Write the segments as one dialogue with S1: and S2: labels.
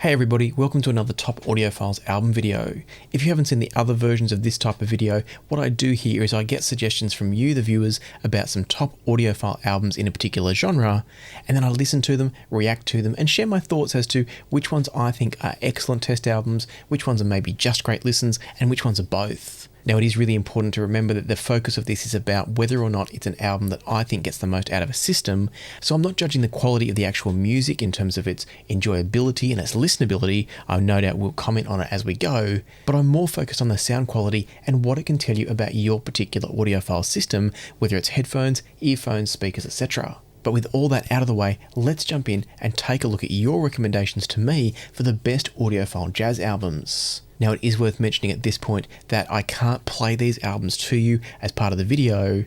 S1: Hey everybody, welcome to another Top Audiophiles album video. If you haven't seen the other versions of this type of video, what I do here is I get suggestions from you, the viewers, about some top audiophile albums in a particular genre, and then I listen to them, react to them, and share my thoughts as to which ones I think are excellent test albums, which ones are maybe just great listens, and which ones are both. Now, it is really important to remember that the focus of this is about whether or not it's an album that I think gets the most out of a system, so I'm not judging the quality of the actual music in terms of its enjoyability and its listenability. I no doubt will comment on it as we go, but I'm more focused on the sound quality and what it can tell you about your particular audiophile system, whether it's headphones, earphones, speakers, etc. But with all that out of the way, let's jump in and take a look at your recommendations to me for the best audiophile jazz albums. Now, it is worth mentioning at this point that I can't play these albums to you as part of the video,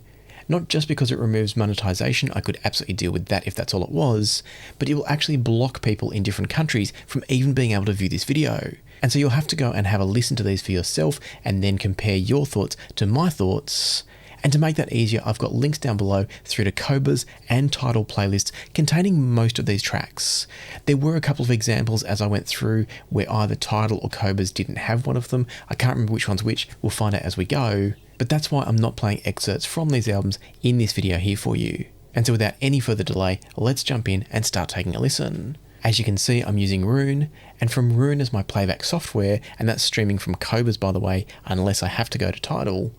S1: not just because it removes monetization. I could absolutely deal with that if that's all it was, but it will actually block people in different countries from even being able to view this video. And so you'll have to go and have a listen to these for yourself and then compare your thoughts to my thoughts. And to make that easier, I've got links down below through to Cobras and Tidal playlists containing most of these tracks. There were a couple of examples as I went through where either Tidal or Cobras didn't have one of them. I can't remember which one's which, we'll find out as we go. But that's why I'm not playing excerpts from these albums in this video here for you. And so without any further delay, let's jump in and start taking a listen. As you can see, I'm using Roon, and from Roon as my playback software, and that's streaming from Cobras by the way, unless I have to go to Tidal.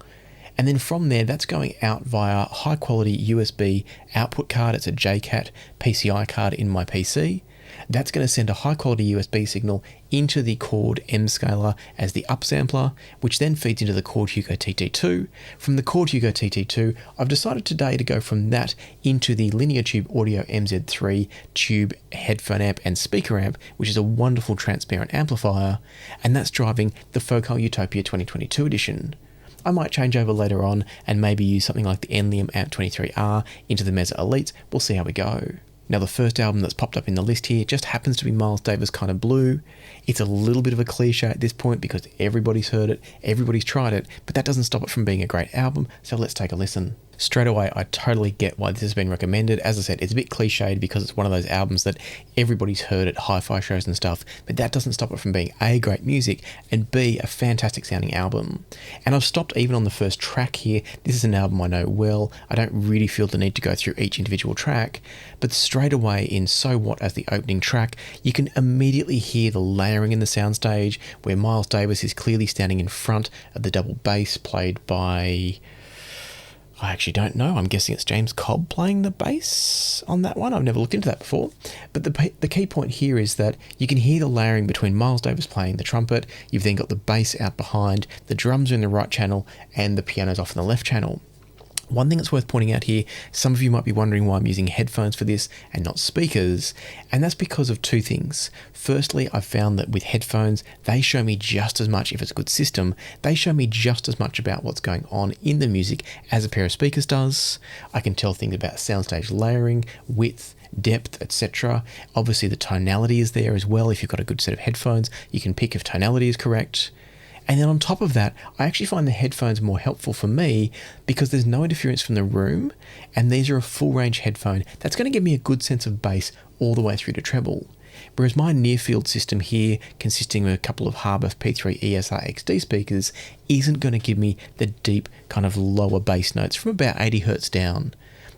S1: And then from there, that's going out via high quality USB output card. It's a JCAT PCI card in my PC. That's going to send a high quality USB signal into the Chord M scaler as the upsampler, which then feeds into the Chord Hugo TT2. From the Chord Hugo TT2, I've decided today to go from that into the Linear Tube Audio MZ3 tube headphone amp and speaker amp, which is a wonderful transparent amplifier, and that's driving the Focal Utopia 2022 edition. I might change over later on and maybe use something like the Enlium Amp 23R into the Mezza Elites. We'll see how we go. Now, the first album that's popped up in the list here just happens to be Miles Davis' Kind of Blue. It's a little bit of a cliche at this point because everybody's heard it, everybody's tried it, but that doesn't stop it from being a great album, so let's take a listen. Straight away, I totally get why this has been recommended. As I said, it's a bit cliched because it's one of those albums that everybody's heard at hi-fi shows and stuff, but that doesn't stop it from being A, great music, and B, a fantastic sounding album. And I've stopped even on the first track here. This is an album I know well. I don't really feel the need to go through each individual track, but straight away in So What as the opening track, you can immediately hear the layering in the soundstage where Miles Davis is clearly standing in front of the double bass played by... I actually don't know. I'm guessing it's James Cobb playing the bass on that one. I've never looked into that before. But the key point here is that you can hear the layering between Miles Davis playing the trumpet. You've then got the bass out behind, the drums are in the right channel, and the piano's off in the left channel. One thing that's worth pointing out here, some of you might be wondering why I'm using headphones for this and not speakers, and that's because of two things. Firstly, I've found that with headphones, they show me just as much, if it's a good system, they show me just as much about what's going on in the music as a pair of speakers does. I can tell things about soundstage layering, width, depth, etc. Obviously the tonality is there as well. If you've got a good set of headphones, you can pick if tonality is correct. And then on top of that, I actually find the headphones more helpful for me because there's no interference from the room, and these are a full range headphone that's going to give me a good sense of bass all the way through to treble. Whereas my near field system here, consisting of a couple of Harbath P3 ESR XD speakers, isn't going to give me the deep kind of lower bass notes from about 80 Hz down.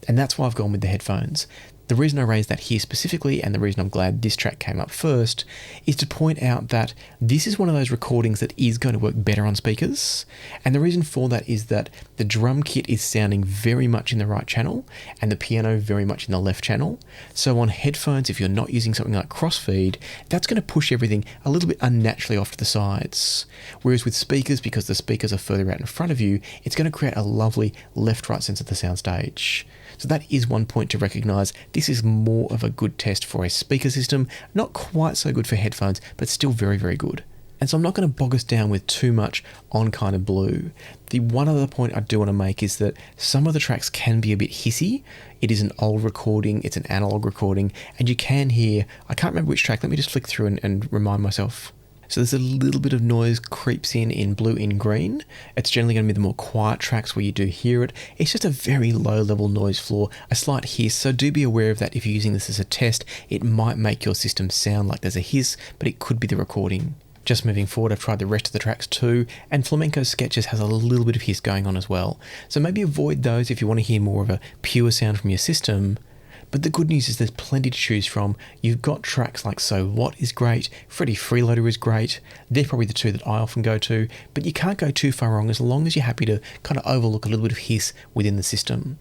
S1: And that's why I've gone with the headphones. The reason I raised that here specifically, and the reason I'm glad this track came up first, is to point out that this is one of those recordings that is going to work better on speakers. And the reason for that is that the drum kit is sounding very much in the right channel, and the piano very much in the left channel. So on headphones, if you're not using something like crossfeed, that's going to push everything a little bit unnaturally off to the sides. Whereas with speakers, because the speakers are further out in front of you, it's going to create a lovely left-right sense of the soundstage. So that is one point to recognise. This is more of a good test for a speaker system, not quite so good for headphones, but still very, very good. And so I'm not going to bog us down with too much on Kind of Blue. The one other point I do want to make is that some of the tracks can be a bit hissy. It is an old recording, it's an analog recording, and you can hear, I can't remember which track, let me just flick through and remind myself. So there's a little bit of noise creeps in blue, in green. It's generally going to be the more quiet tracks where you do hear it. It's just a very low level noise floor, a slight hiss. So do be aware of that if you're using this as a test. It might make your system sound like there's a hiss, but it could be the recording. Just moving forward, I've tried the rest of the tracks too, and Flamenco Sketches has a little bit of hiss going on as well. So maybe avoid those if you want to hear more of a pure sound from your system. But the good news is there's plenty to choose from. You've got tracks like So What is great, Freddie Freeloader is great. They're probably the two that I often go to, but you can't go too far wrong as long as you're happy to kind of overlook a little bit of hiss within the system.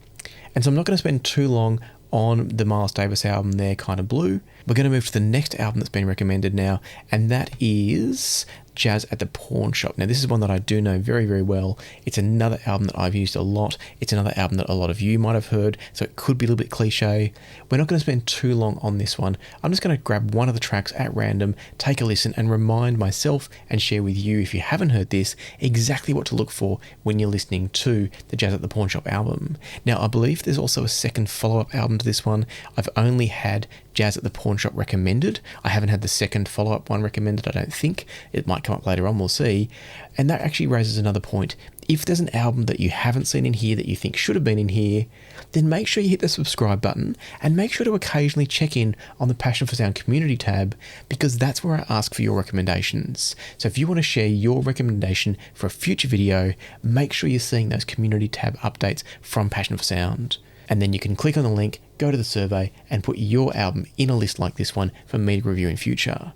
S1: And so I'm not going to spend too long on the Miles Davis album there, Kind of Blue. We're going to move to the next album that's been recommended now, and that is Jazz at the Pawnshop. Now, this is one that I do know very, very well. It's another album that I've used a lot. It's another album that a lot of you might have heard, so it could be a little bit cliche. We're not going to spend too long on this one. I'm just going to grab one of the tracks at random, take a listen, and remind myself and share with you, if you haven't heard this, exactly what to look for when you're listening to the Jazz at the Pawnshop album. Now, I believe there's also a second follow-up album to this one. I've only had Jazz at the Pawnshop recommended. I haven't had the second follow-up one recommended, I don't think. It might come up later on, we'll see. And that actually raises another point. If there's an album that you haven't seen in here that you think should have been in here, then make sure you hit the subscribe button and make sure to occasionally check in on the Passion for Sound community tab, because that's where I ask for your recommendations. So if you want to share your recommendation for a future video, make sure you're seeing those community tab updates from Passion for Sound. And then you can click on the link, go to the survey, and put your album in a list like this one for me to review in future.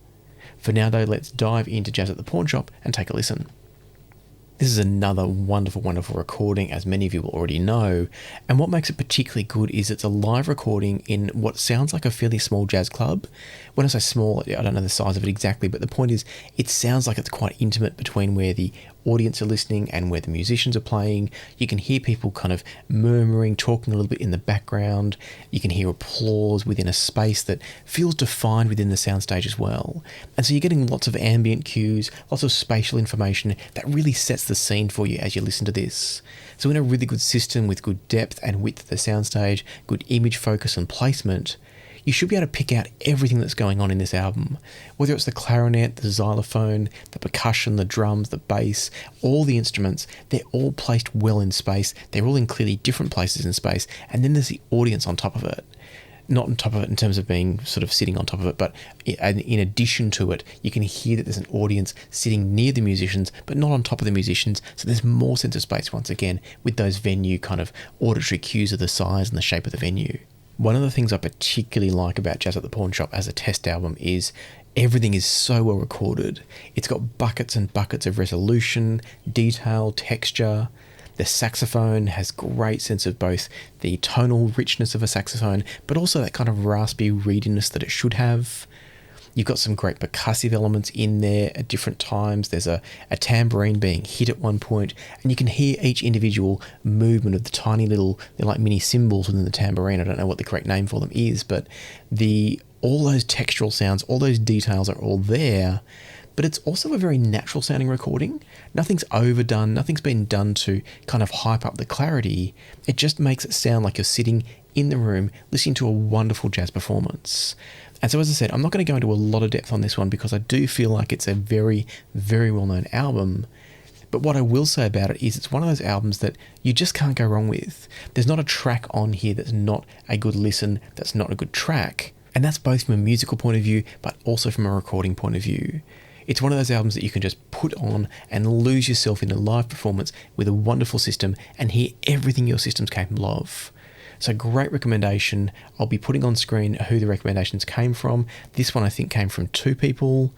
S1: For now though, let's dive into Jazz at the Pawnshop and take a listen. This is another wonderful, wonderful recording, as many of you will already know, and what makes it particularly good is it's a live recording in what sounds like a fairly small jazz club. When I say small, I don't know the size of it exactly, but the point is it sounds like it's quite intimate between where the audience are listening and where the musicians are playing. You can hear people kind of murmuring, talking a little bit in the background. You can hear applause within a space that feels defined within the soundstage as well. And so you're getting lots of ambient cues, lots of spatial information that really sets the scene for you as you listen to this. So in a really good system with good depth and width of the soundstage, good image focus and placement, you should be able to pick out everything that's going on in this album. Whether it's the clarinet, the xylophone, the percussion, the drums, the bass, all the instruments, they're all placed well in space. They're all in clearly different places in space. And then there's the audience on top of it. Not on top of it in terms of being sort of sitting on top of it, but in addition to it, you can hear that there's an audience sitting near the musicians, but not on top of the musicians. So there's more sense of space once again with those venue kind of auditory cues of the size and the shape of the venue. One of the things I particularly like about Jazz at the Pawnshop as a test album is everything is so well recorded. It's got buckets and buckets of resolution, detail, texture. The saxophone has great sense of both the tonal richness of a saxophone, but also that kind of raspy readiness that it should have. You've got some great percussive elements in there at different times. There's a tambourine being hit at one point, and you can hear each individual movement of the tiny little, they're like mini cymbals within the tambourine. I don't know what the correct name for them is, but all those textural sounds, all those details are all there. But it's also a very natural sounding recording. Nothing's overdone, nothing's been done to kind of hype up the clarity. It just makes it sound like you're sitting in the room listening to a wonderful jazz performance. And so as I said, I'm not going to go into a lot of depth on this one because I do feel like it's a very, very well-known album. But what I will say about it is it's one of those albums that you just can't go wrong with. There's not a track on here that's not a good listen, that's not a good track. And that's both from a musical point of view, but also from a recording point of view. It's one of those albums that you can just put on and lose yourself in a live performance with a wonderful system and hear everything your system's capable of. So great recommendation. I'll be putting on screen who the recommendations came from. This one I think came from 2 people.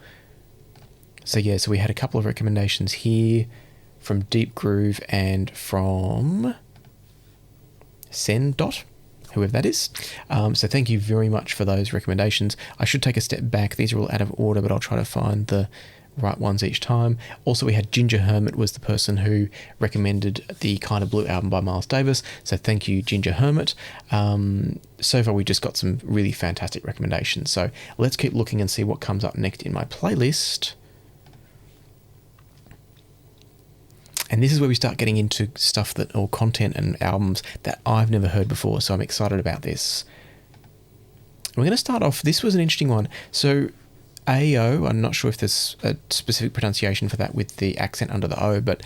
S1: So yeah, so we had a couple of recommendations here from Deep Groove and from Sendot, whoever that is. So thank you very much for those recommendations. I should take a step back. These are all out of order, but I'll try to find the right ones each time. Also, we had Ginger Hermit was the person who recommended the Kind of Blue album by Miles Davis. So thank you, Ginger Hermit. So far, we just got some really fantastic recommendations. So let's keep looking and see what comes up next in my playlist. And this is where we start getting into stuff or content and albums that I've never heard before. So I'm excited about this. We're going to start off. This was an interesting one. So AO, I'm not sure if there's a specific pronunciation for that with the accent under the O, but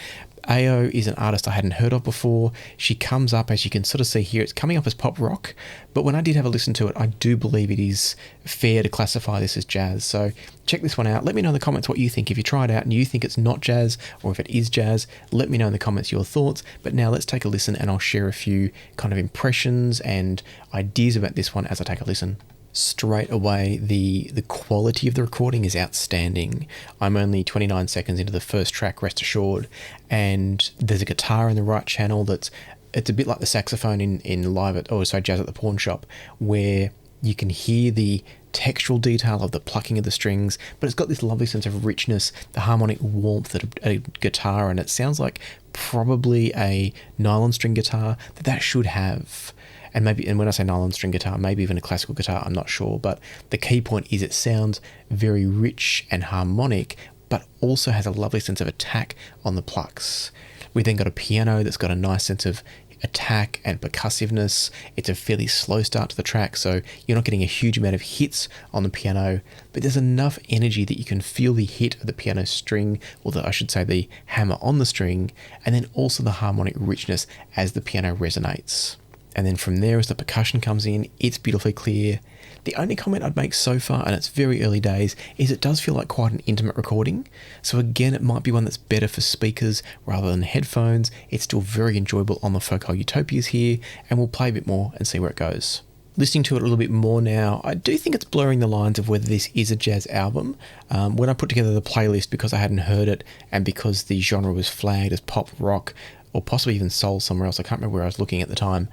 S1: AO is an artist I hadn't heard of before. She comes up, as you can sort of see here, it's coming up as pop rock, but when I did have a listen to it, I do believe it is fair to classify this as jazz. So check this one out. Let me know in the comments what you think. If you try it out and you think it's not jazz, or if it is jazz, let me know in the comments your thoughts. But now let's take a listen, and I'll share a few kind of impressions and ideas about this one as I take a listen. Straight away, the quality of the recording is outstanding. I'm only 29 seconds into the first track, rest assured, and there's a guitar in the right channel it's a bit like the saxophone in jazz at the Pawnshop, where you can hear the textural detail of the plucking of the strings, but it's got this lovely sense of richness, the harmonic warmth that a guitar, and it sounds like probably a nylon string guitar that should have. And when I say nylon string guitar, maybe even a classical guitar, I'm not sure. But the key point is it sounds very rich and harmonic, but also has a lovely sense of attack on the plucks. We then got a piano that's got a nice sense of attack and percussiveness. It's a fairly slow start to the track, so you're not getting a huge amount of hits on the piano, but there's enough energy that you can feel the hit of the piano string, or I should say the hammer on the string, and then also the harmonic richness as the piano resonates. And then from there, as the percussion comes in, it's beautifully clear. The only comment I'd make so far, and it's very early days, is it does feel like quite an intimate recording. So again, it might be one that's better for speakers rather than headphones. It's still very enjoyable on the Focal Utopias here, and we'll play a bit more and see where it goes. Listening to it a little bit more now, I do think it's blurring the lines of whether this is a jazz album. When I put together the playlist, because I hadn't heard it, and because the genre was flagged as pop rock, or possibly even soul somewhere else, I can't remember where I was looking at the time,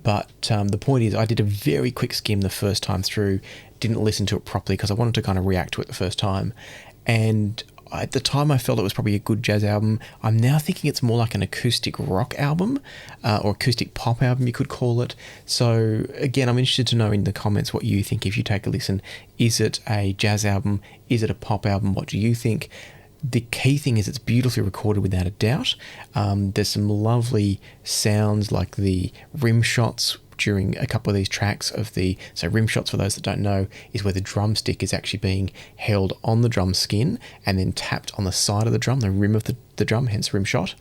S1: but the point is I did a very quick skim the first time through, didn't listen to it properly because I wanted to kind of react to it the first time, and at the time I felt it was probably a good jazz album. I'm now thinking it's more like an acoustic rock album, or acoustic pop album you could call it. So again, I'm interested to know in the comments what you think if you take a listen. Is it a jazz album? Is it a pop album? What do you think? The key thing is it's beautifully recorded without a doubt. There's some lovely sounds like the rim shots during a couple of these tracks so rim shots, for those that don't know, is where the drumstick is actually being held on the drum skin and then tapped on the side of the drum, the rim of the drum, hence rim shot.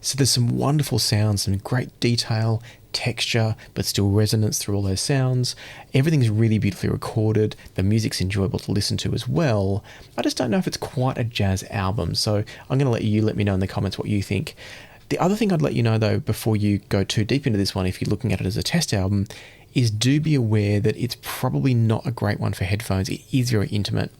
S1: So there's some wonderful sounds, some great detail, texture, but still resonance through all those sounds. Everything's really beautifully recorded. The music's enjoyable to listen to as well. I just don't know if it's quite a jazz album, so I'm going to let me know in the comments what you think. The other thing I'd let you know, though, before you go too deep into this one, if you're looking at it as a test album, is do be aware that it's probably not a great one for headphones. It is very intimate.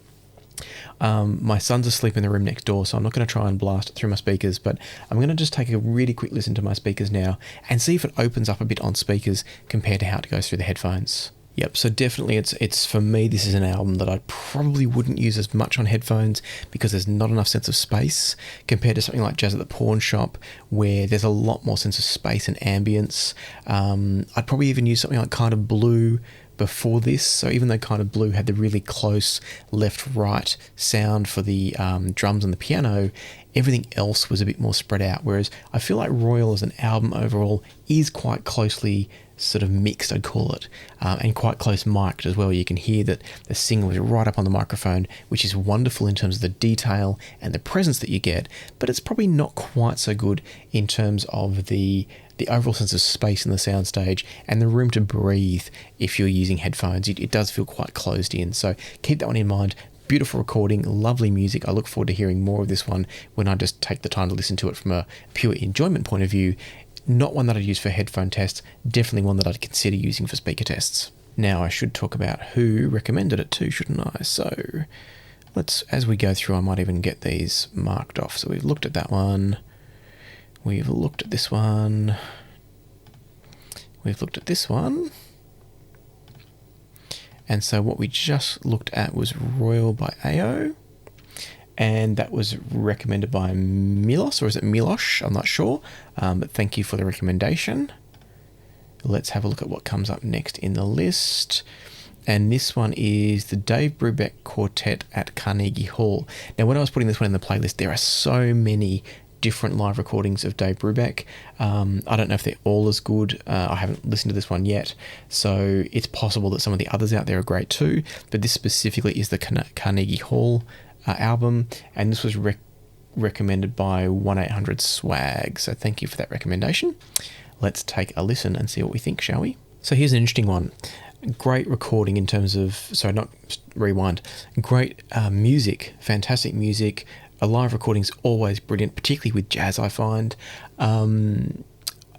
S1: My son's asleep in the room next door, so I'm not going to try and blast it through my speakers, but I'm going to just take a really quick listen to my speakers now and see if it opens up a bit on speakers compared to how it goes through the headphones. Yep, so definitely it's for me, this is an album that I probably wouldn't use as much on headphones because there's not enough sense of space compared to something like Jazz at the Pawnshop, where there's a lot more sense of space and ambience. I'd probably even use something like Kind of Blue before this. So even though Kind of Blue had the really close left-right sound for the drums and the piano, everything else was a bit more spread out, whereas I feel like Royal as an album overall is quite closely sort of mixed, I'd call it, and quite close mic'd as well. You can hear that the singer was right up on the microphone, which is wonderful in terms of the detail and the presence that you get, but it's probably not quite so good in terms of the overall sense of space in the soundstage and the room to breathe if you're using headphones. It does feel quite closed in, so keep that one in mind. Beautiful recording, lovely music. I look forward to hearing more of this one when I just take the time to listen to it from a pure enjoyment point of view. Not one that I'd use for headphone tests, definitely one that I'd consider using for speaker tests. Now I should talk about who recommended it too, shouldn't I? So as we go through, I might even get these marked off. So we've looked at that one. We've looked at this one. We've looked at this one. And so what we just looked at was Royal by AO. And that was recommended by Milos, or is it Milosh? I'm not sure, but thank you for the recommendation. Let's have a look at what comes up next in the list. And this one is the Dave Brubeck Quartet at Carnegie Hall. Now, when I was putting this one in the playlist, there are so many different live recordings of Dave Brubeck. I don't know if they're all as good. I haven't listened to this one yet, so it's possible that some of the others out there are great too, but this specifically is the Carnegie Hall album, and this was recommended by 1-800-SWAG, so thank you for that recommendation. Let's take a listen and see what we think, shall we? So here's an interesting one. Great recording in terms of, sorry, not rewind, great music, fantastic music. A live recording's always brilliant, particularly with jazz, I find. I'm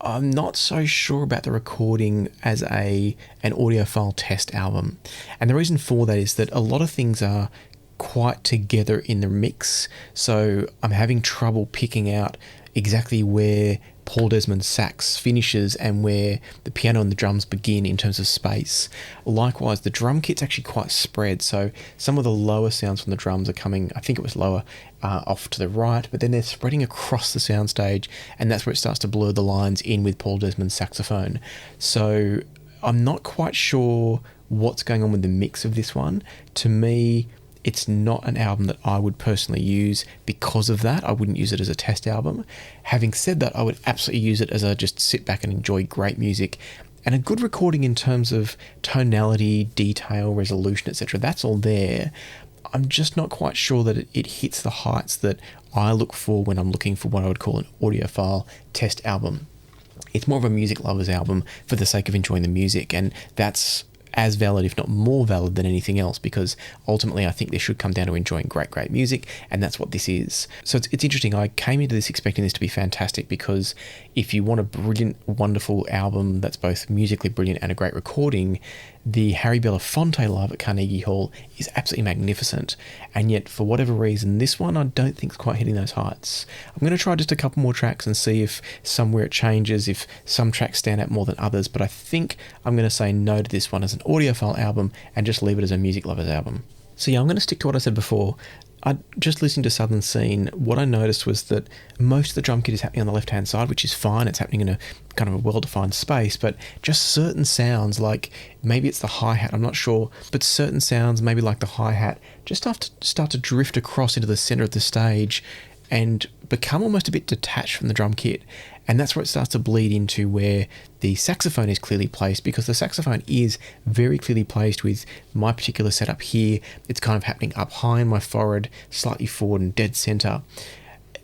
S1: not so sure about the recording as an audiophile test album. And the reason for that is that a lot of things are quite together in the mix, so I'm having trouble picking out exactly where Paul Desmond's sax finishes and where the piano and the drums begin in terms of space. Likewise, the drum kit's actually quite spread, so some of the lower sounds from the drums are coming, I think it was lower, off to the right, but then they're spreading across the soundstage, and that's where it starts to blur the lines in with Paul Desmond's saxophone. So I'm not quite sure what's going on with the mix of this one. To me, it's not an album that I would personally use because of that. I wouldn't use it as a test album. Having said that, I would absolutely use it as a just sit back and enjoy great music. And a good recording in terms of tonality, detail, resolution, etc. That's all there. I'm just not quite sure that it hits the heights that I look for when I'm looking for what I would call an audiophile test album. It's more of a music lover's album for the sake of enjoying the music, and that's as valid, if not more valid than anything else, because ultimately I think this should come down to enjoying great music, and that's what this is. So it's interesting. I came into this expecting this to be fantastic, because if you want a brilliant, wonderful album that's both musically brilliant and a great recording, the Harry Belafonte live at Carnegie Hall is absolutely magnificent, and yet for whatever reason this one I don't think is quite hitting those heights. I'm going to try just a couple more tracks and see if somewhere it changes, if some tracks stand out more than others, but I think I'm going to say no to this one as an audiophile album and just leave it as a music lover's album. So yeah, I'm going to stick to what I said before. I just listening to Southern Scene, what I noticed was that most of the drum kit is happening on the left-hand side, which is fine. It's happening in a kind of a well-defined space, but just certain sounds, like maybe it's the hi-hat, I'm not sure, but certain sounds, maybe like the hi-hat, just start to drift across into the center of the stage and become almost a bit detached from the drum kit. And that's where it starts to bleed into where the saxophone is clearly placed, because the saxophone is very clearly placed with my particular setup here. It's kind of happening up high in my forehead, slightly forward and dead center.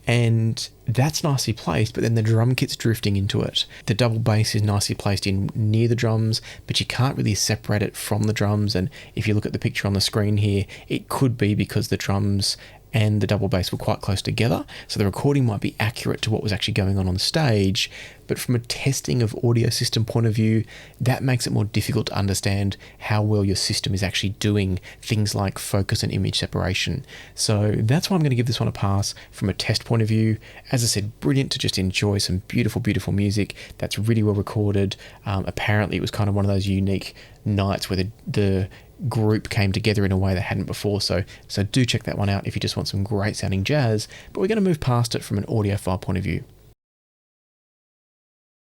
S1: And that's nicely placed, but then the drum kit's drifting into it. The double bass is nicely placed in near the drums, but you can't really separate it from the drums. And if you look at the picture on the screen here, it could be because the drums and the double bass were quite close together, so the recording might be accurate to what was actually going on stage, but from a testing of audio system point of view, that makes it more difficult to understand how well your system is actually doing things like focus and image separation. So that's why I'm going to give this one a pass from a test point of view. As I said, brilliant to just enjoy some beautiful music that's really well recorded. Apparently it was kind of one of those unique nights where the group came together in a way they hadn't before, so do check that one out if you just want some great sounding jazz. But we're going to move past it from an audiophile point of view.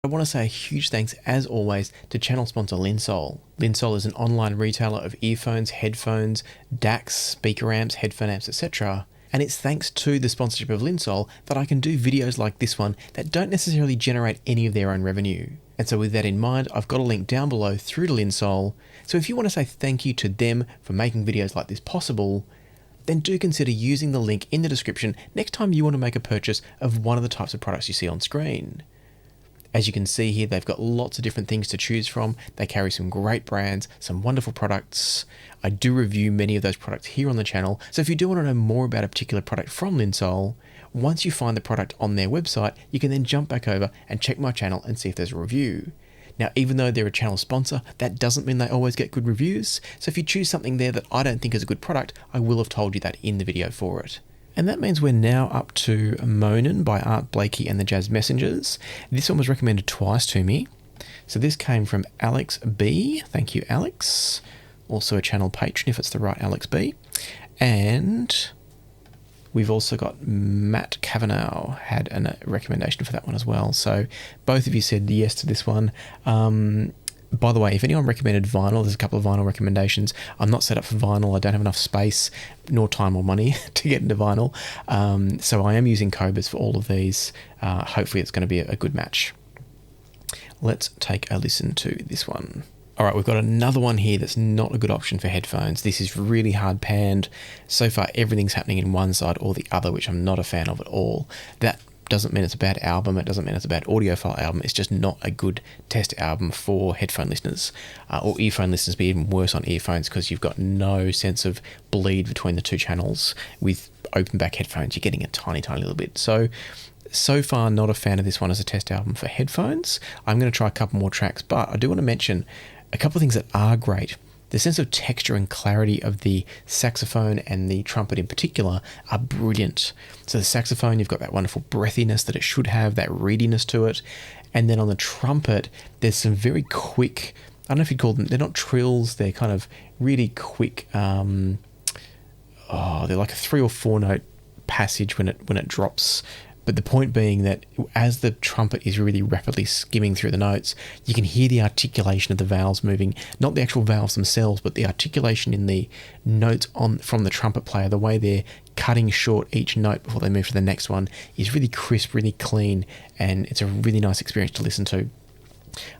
S1: I want to say a huge thanks, as always, to channel sponsor Linsol. Linsol is an online retailer of earphones, headphones, DACs, speaker amps, headphone amps, etc. And it's thanks to the sponsorship of Linsol that I can do videos like this one that don't necessarily generate any of their own revenue. And so with that in mind, I've got a link down below through to Linsol. So if you want to say thank you to them for making videos like this possible, then do consider using the link in the description next time you want to make a purchase of one of the types of products you see on screen. As you can see here, they've got lots of different things to choose from. They carry some great brands, some wonderful products. I do review many of those products here on the channel. So if you do want to know more about a particular product from Linsol, once you find the product on their website, you can then jump back over and check my channel and see if there's a review. Now, even though they're a channel sponsor, that doesn't mean they always get good reviews. So if you choose something there that I don't think is a good product, I will have told you that in the video for it. And that means we're now up to Moanin by Art Blakey and the Jazz Messengers. This one was recommended twice to me. So this came from Alex B. Thank you, Alex. Also a channel patron, if it's the right Alex B. And we've also got Matt Kavanagh had a recommendation for that one as well. So both of you said yes to this one. By the way, if anyone recommended vinyl, there's a couple of vinyl recommendations. I'm not set up for vinyl. I don't have enough space, nor time or money to get into vinyl. So I am using Cobras for all of these. Hopefully it's going to be a good match. Let's take a listen to this one. All right, we've got another one here that's not a good option for headphones. This is really hard panned. So far, everything's happening in one side or the other, which I'm not a fan of at all. That doesn't mean it's a bad album. It doesn't mean it's a bad audiophile album. It's just not a good test album for headphone listeners, or earphone listeners, but even worse on earphones because you've got no sense of bleed between the two channels. With open back headphones, you're getting a tiny, tiny little bit. So far, not a fan of this one as a test album for headphones. I'm going to try a couple more tracks, but I do want to mention a couple of things that are great. The sense of texture and clarity of the saxophone and the trumpet in particular are brilliant. So the saxophone, you've got that wonderful breathiness that it should have, that readiness to it. And then on the trumpet, there's some very quick, I don't know if you'd call them, they're not trills, they're kind of really quick, they're like a 3 or 4 note passage when it drops. But the point being that as the trumpet is really rapidly skimming through the notes, you can hear the articulation of the vowels moving, not the actual vowels themselves, but the articulation in the notes from the trumpet player, the way they're cutting short each note before they move to the next one is really crisp, really clean, and it's a really nice experience to listen to.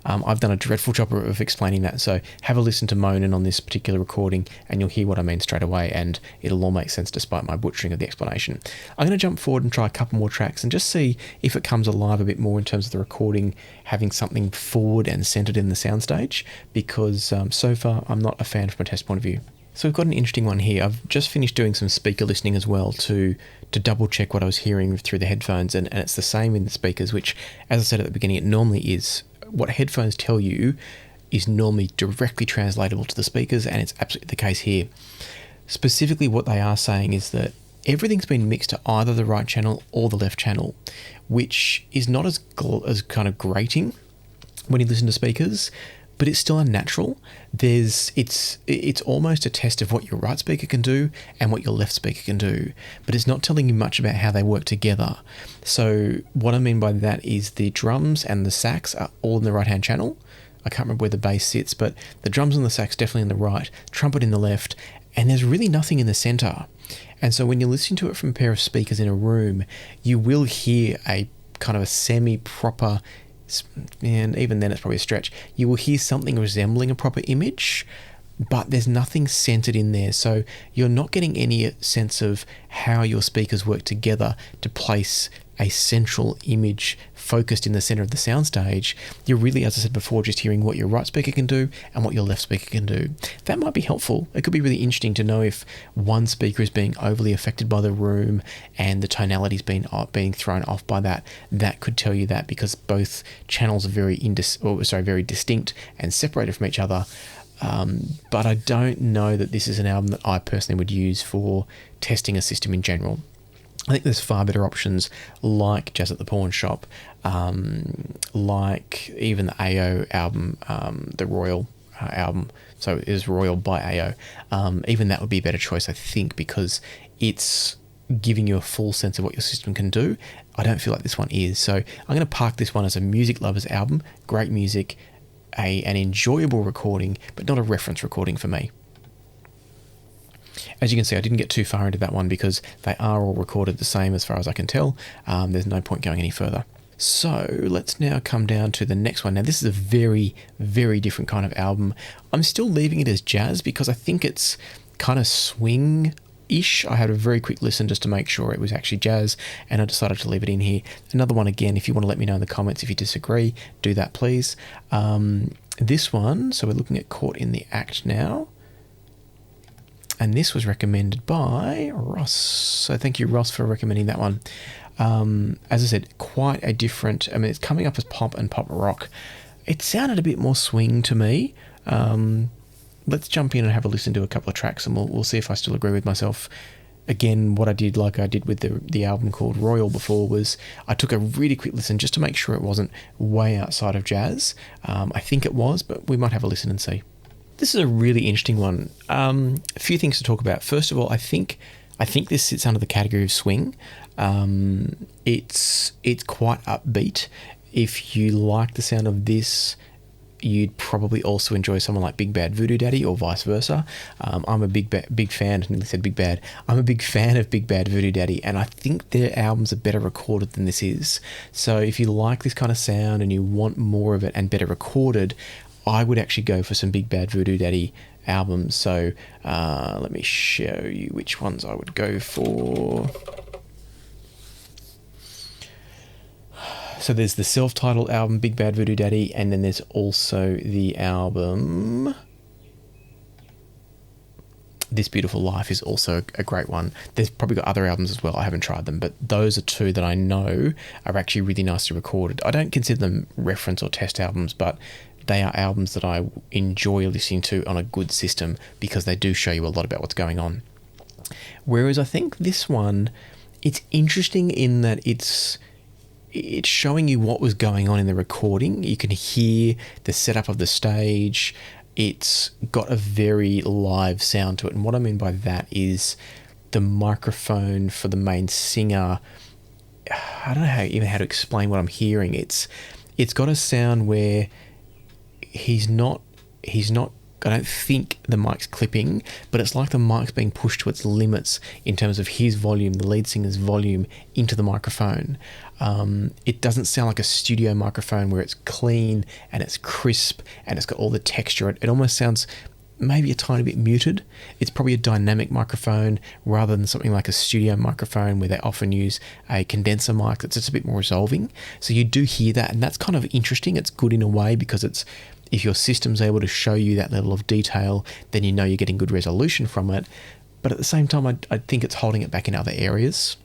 S1: I've done a dreadful job of explaining that, so have a listen to Moanin on this particular recording and you'll hear what I mean straight away, and it'll all make sense despite my butchering of the explanation. I'm going to jump forward and try a couple more tracks and just see if it comes alive a bit more in terms of the recording having something forward and centered in the soundstage, because so far I'm not a fan from a test point of view. So we've got an interesting one here. I've just finished doing some speaker listening as well to double check what I was hearing through the headphones, and it's the same in the speakers, which, as I said at the beginning, it normally is. What headphones tell you is normally directly translatable to the speakers, and it's absolutely the case here. Specifically, what they are saying is that everything's been mixed to either the right channel or the left channel, which is not as kind of grating when you listen to speakers, but it's still unnatural. It's almost a test of what your right speaker can do and what your left speaker can do, but it's not telling you much about how they work together. So what I mean by that is the drums and the sax are all in the right-hand channel. I can't remember where the bass sits, but the drums and the sax definitely in the right, trumpet in the left, and there's really nothing in the center. And so when you're listening to it from a pair of speakers in a room, you will hear a kind of a semi-proper, and even then it's probably a stretch, you will hear something resembling a proper image, but there's nothing centered in there. So you're not getting any sense of how your speakers work together to place a central image focused in the center of the soundstage. You're really, as I said before, just hearing what your right speaker can do and what your left speaker can do. That might be helpful. It could be really interesting to know if one speaker is being overly affected by the room and the tonality is being thrown off by that. That could tell you that, because both channels are very distinct and separated from each other. But I don't know that this is an album that I personally would use for testing a system in general. I think there's far better options like Jazz at the Pawnshop, like even the AO album, the Royal album. So it is Royal by AO. Even that would be a better choice, I think, because it's giving you a full sense of what your system can do. I don't feel like this one is. So I'm going to park this one as a music lover's album. Great music, an enjoyable recording, but not a reference recording for me. As you can see, I didn't get too far into that one because they are all recorded the same as far as I can tell. There's no point going any further. So let's now come down to the next one. Now this is a very, very different kind of album. I'm still leaving it as jazz because I think it's kind of swing-ish. I had a very quick listen just to make sure it was actually jazz, and I decided to leave it in here. Another one, again, if you want to let me know in the comments if you disagree, do that please. This one, so we're looking at Caught in the Act now. And this was recommended by Ross. So thank you, Ross, for recommending that one. As I said, quite a different, I mean, it's coming up as pop and pop rock. It sounded a bit more swing to me. Let's jump in and have a listen to a couple of tracks, and we'll see if I still agree with myself. Again, what I did, like I did with the album called Royal before, was I took a really quick listen just to make sure it wasn't way outside of jazz. I think it was, but we might have a listen and see. This is a really interesting one. A few things to talk about. First of all, I think this sits under the category of swing. It's quite upbeat. If you like the sound of this you'd probably also enjoy someone like Big Bad Voodoo Daddy or vice versa. I'm a big fan, I nearly said Big Bad. I'm a big fan of Big Bad Voodoo Daddy, and I think their albums are better recorded than this is. So if you like this kind of sound and you want more of it and better recorded, I would actually go for some Big Bad Voodoo Daddy albums. So let me show you which ones I would go for. So there's the self-titled album, Big Bad Voodoo Daddy, and then there's also the album This Beautiful Life is also a great one. There's probably got other albums as well. I haven't tried them, but those are two that I know are actually really nicely recorded. I don't consider them reference or test albums, but they are albums that I enjoy listening to on a good system because they do show you a lot about what's going on. Whereas I think this one, it's interesting in that it's showing you what was going on in the recording. You can hear the setup of the stage. It's got a very live sound to it. And what I mean by that is the microphone for the main singer. I don't know how to explain what I'm hearing. It's got a sound where he's not, I don't think the mic's clipping, but it's like the mic's being pushed to its limits in terms of his volume, the lead singer's volume, into the microphone. It doesn't sound like a studio microphone where it's clean and it's crisp and it's got all the texture. It almost sounds maybe a tiny bit muted. It's probably a dynamic microphone rather than something like a studio microphone where they often use a condenser mic that's just a bit more resolving. So you do hear that, and that's kind of interesting. It's good in a way because if your system's able to show you that level of detail, then you know you're getting good resolution from it. But at the same time, I think it's holding it back in other areas.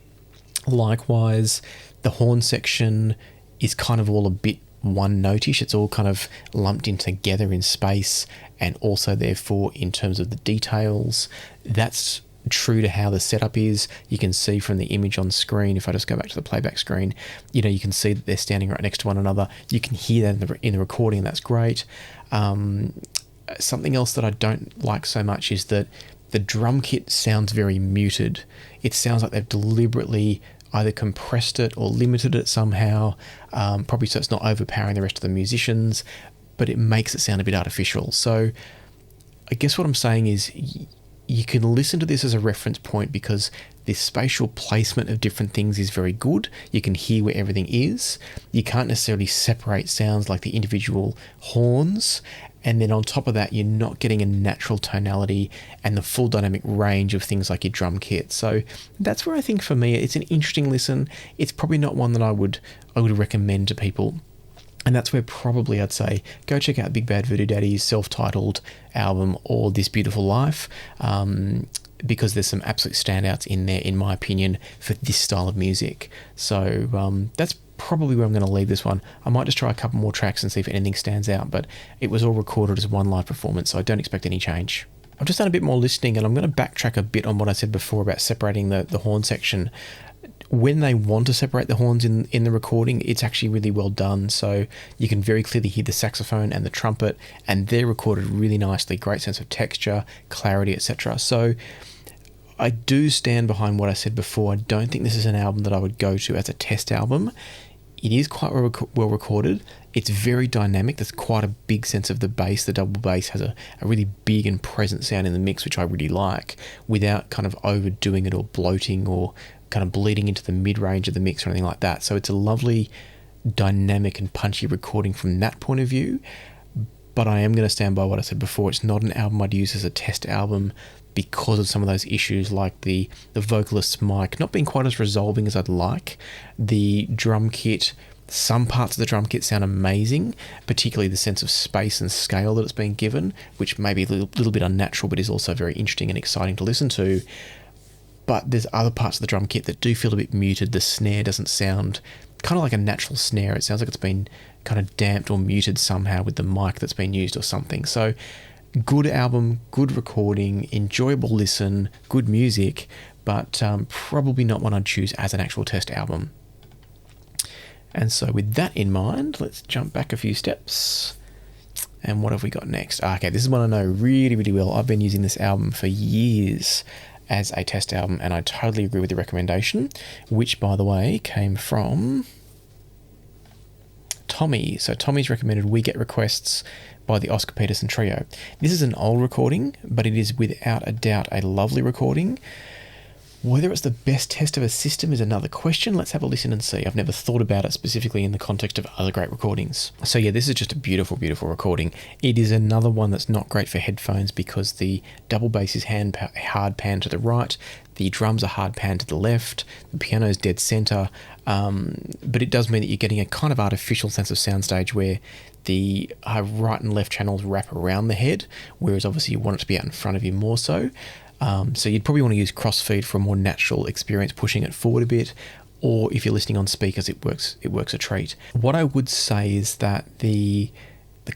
S1: Likewise, the horn section is kind of all a bit one-notish. It's all kind of lumped in together in space, and also therefore in terms of the details. That's true to how the setup is. You can see from the image on screen, if I just go back to the playback screen, you can see that they're standing right next to one another. You can hear that in the recording, and that's great. Something else that I don't like so much is that the drum kit sounds very muted. It sounds like they've deliberately either compressed it or limited it somehow, probably so it's not overpowering the rest of the musicians, but it makes it sound a bit artificial. So I guess what I'm saying is you can listen to this as a reference point because the spatial placement of different things is very good. You can hear where everything is. You can't necessarily separate sounds like the individual horns. And then on top of that, you're not getting a natural tonality and the full dynamic range of things like your drum kit. So that's where I think for me, it's an interesting listen. It's probably not one that I would recommend to people. And that's where probably I'd say, go check out Big Bad Voodoo Daddy's self-titled album or This Beautiful Life, because there's some absolute standouts in there, in my opinion, for this style of music. So that's probably where I'm going to leave this one. I might just try a couple more tracks and see if anything stands out, but it was all recorded as one live performance, so I don't expect any change. I've just done a bit more listening, and I'm going to backtrack a bit on what I said before about separating the horn section. When they want to separate the horns in the recording, it's actually really well done. So you can very clearly hear the saxophone and the trumpet, and they're recorded really nicely. Great sense of texture, clarity, etc. So I do stand behind what I said before. I don't think this is an album that I would go to as a test album. It is quite well recorded. It's very dynamic. There's quite a big sense of the bass. The double bass has a really big and present sound in the mix, which I really like, without kind of overdoing it or bloating or kind of bleeding into the mid-range of the mix or anything like that. So it's a lovely, dynamic and punchy recording from that point of view. But I am going to stand by what I said before. It's not an album I'd use as a test album because of some of those issues, like the vocalist's mic not being quite as resolving as I'd like. The drum kit, some parts of the drum kit sound amazing, particularly the sense of space and scale that it's being given, which may be a little bit unnatural, but is also very interesting and exciting to listen to. But there's other parts of the drum kit that do feel a bit muted. The snare doesn't sound kind of like a natural snare. It sounds like it's been kind of damped or muted somehow with the mic that's been used or something. So good album, good recording, enjoyable listen, good music, but probably not one I'd choose as an actual test album. And so with that in mind, let's jump back a few steps. And what have we got next? Okay, this is one I know really, really well. I've been using this album for years as a test album, and I totally agree with the recommendation, which, by the way, came from Tommy. So Tommy's recommended We Get Requests by the Oscar Peterson Trio. This is an old recording, but it is without a doubt a lovely recording. Whether it's the best test of a system is another question. Let's have a listen and see. I've never thought about it specifically in the context of other great recordings. So yeah, this is just a beautiful, beautiful recording. It is another one that's not great for headphones because the double bass is hard pan to the right, the drums are hard pan to the left, the piano is dead center, but it does mean that you're getting a kind of artificial sense of soundstage where the right and left channels wrap around the head, whereas obviously you want it to be out in front of you more so. So you'd probably want to use crossfeed for a more natural experience, pushing it forward a bit, or if you're listening on speakers, it works a treat. What I would say is that the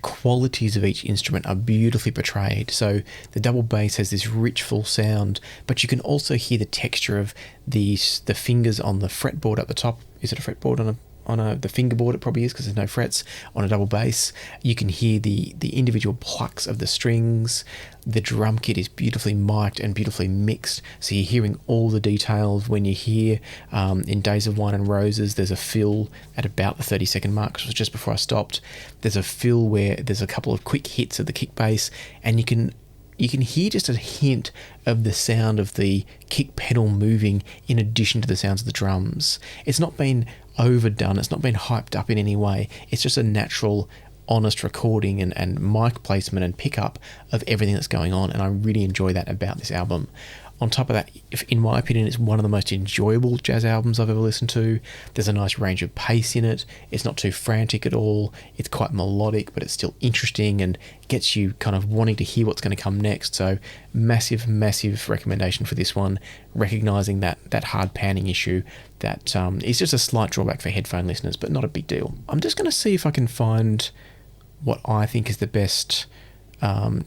S1: qualities of each instrument are beautifully portrayed. So the double bass has this rich, full sound, but you can also hear the texture of the fingers on the fretboard at the top. Is it a fretboard the fingerboard? It probably is because there's no frets on a double bass. You can hear the individual plucks of the strings. The drum kit is beautifully mic'd and beautifully mixed, so you're hearing all the details. When you hear in Days of Wine and Roses, there's a fill at about the 30-second mark, which was just before I stopped. There's a fill where there's a couple of quick hits of the kick bass, and you can hear just a hint of the sound of the kick pedal moving in addition to the sounds of the drums. It's not been overdone, it's not been hyped up in any way. It's just a natural, honest recording and mic placement and pickup of everything that's going on, and I really enjoy that about this album. On top of that, in my opinion, it's one of the most enjoyable jazz albums I've ever listened to. There's a nice range of pace in it. It's not too frantic at all. It's quite melodic, but it's still interesting and gets you kind of wanting to hear what's going to come next. So massive, massive recommendation for this one, recognizing that hard panning issue that is just a slight drawback for headphone listeners, but not a big deal. I'm just going to see if I can find what I think is the best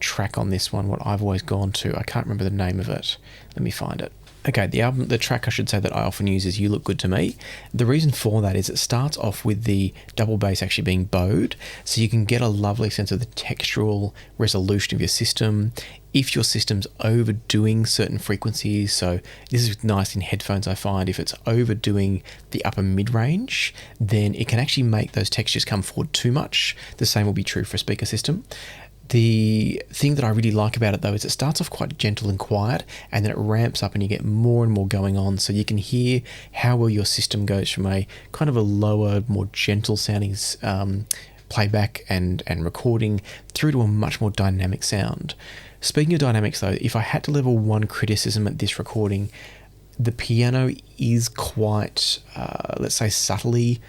S1: track on this one, what I've always gone to. I can't remember the name of it. Let me find it. Okay, the track I should say that I often use is You Look Good to Me. The reason for that is it starts off with the double bass actually being bowed, so you can get a lovely sense of the textural resolution of your system. If your system's overdoing certain frequencies, so this is nice in headphones I find, if it's overdoing the upper mid-range, then it can actually make those textures come forward too much. The same will be true for a speaker system. The thing that I really like about it though is it starts off quite gentle and quiet, and then it ramps up and you get more and more going on, so you can hear how well your system goes from a kind of a lower, more gentle sounding playback and recording through to a much more dynamic sound. Speaking of dynamics though, if I had to level one criticism at this recording, the piano is quite, let's say, subtly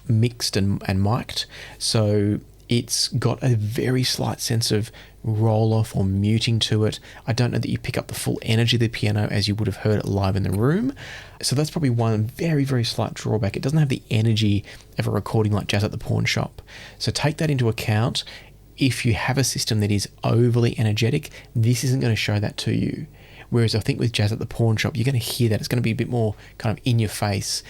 S1: mixed and mic'd, so it's got a very slight sense of roll-off or muting to it. I don't know that you pick up the full energy of the piano as you would have heard it live in the room. So that's probably one very, very slight drawback. It doesn't have the energy of a recording like Jazz at the Pawnshop. So take that into account. If you have a system that is overly energetic, this isn't going to show that to you. Whereas I think with Jazz at the Pawnshop, you're going to hear that. It's going to be a bit more kind of in your face.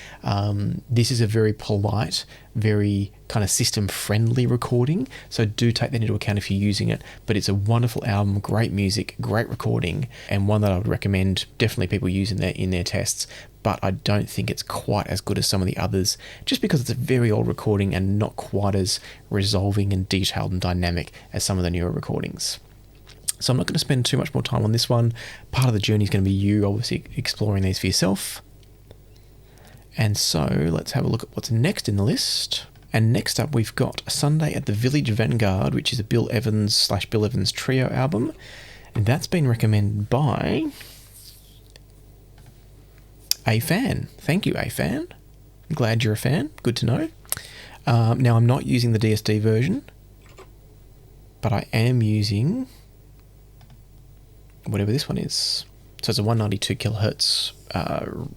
S1: This is a very polite, very kind of system-friendly recording, so do take that into account if you're using it. But it's a wonderful album, great music, great recording, and one that I would recommend definitely people use in their tests. But I don't think it's quite as good as some of the others, just because it's a very old recording and not quite as resolving and detailed and dynamic as some of the newer recordings. So I'm not going to spend too much more time on this one. Part of the journey is going to be you obviously exploring these for yourself. And so let's have a look at what's next in the list. And next up we've got Sunday at the Village Vanguard, which is a Bill Evans / Bill Evans Trio album. And that's been recommended by a fan. Thank you, a fan. I'm glad you're a fan. Good to know. Now I'm not using the DSD version, but I am using whatever this one is. So it's a 192 kilohertz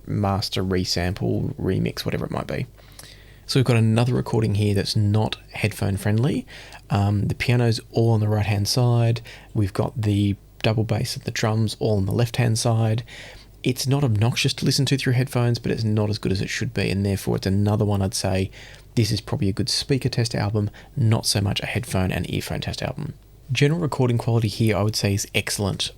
S1: master resample, remix, whatever it might be. So we've got another recording here that's not headphone friendly. The piano's all on the right hand side. We've got the double bass and the drums all on the left hand side. It's not obnoxious to listen to through headphones, but it's not as good as it should be, and therefore it's another one I'd say this is probably a good speaker test album, not so much a headphone and earphone test album. General recording quality here I would say is excellent.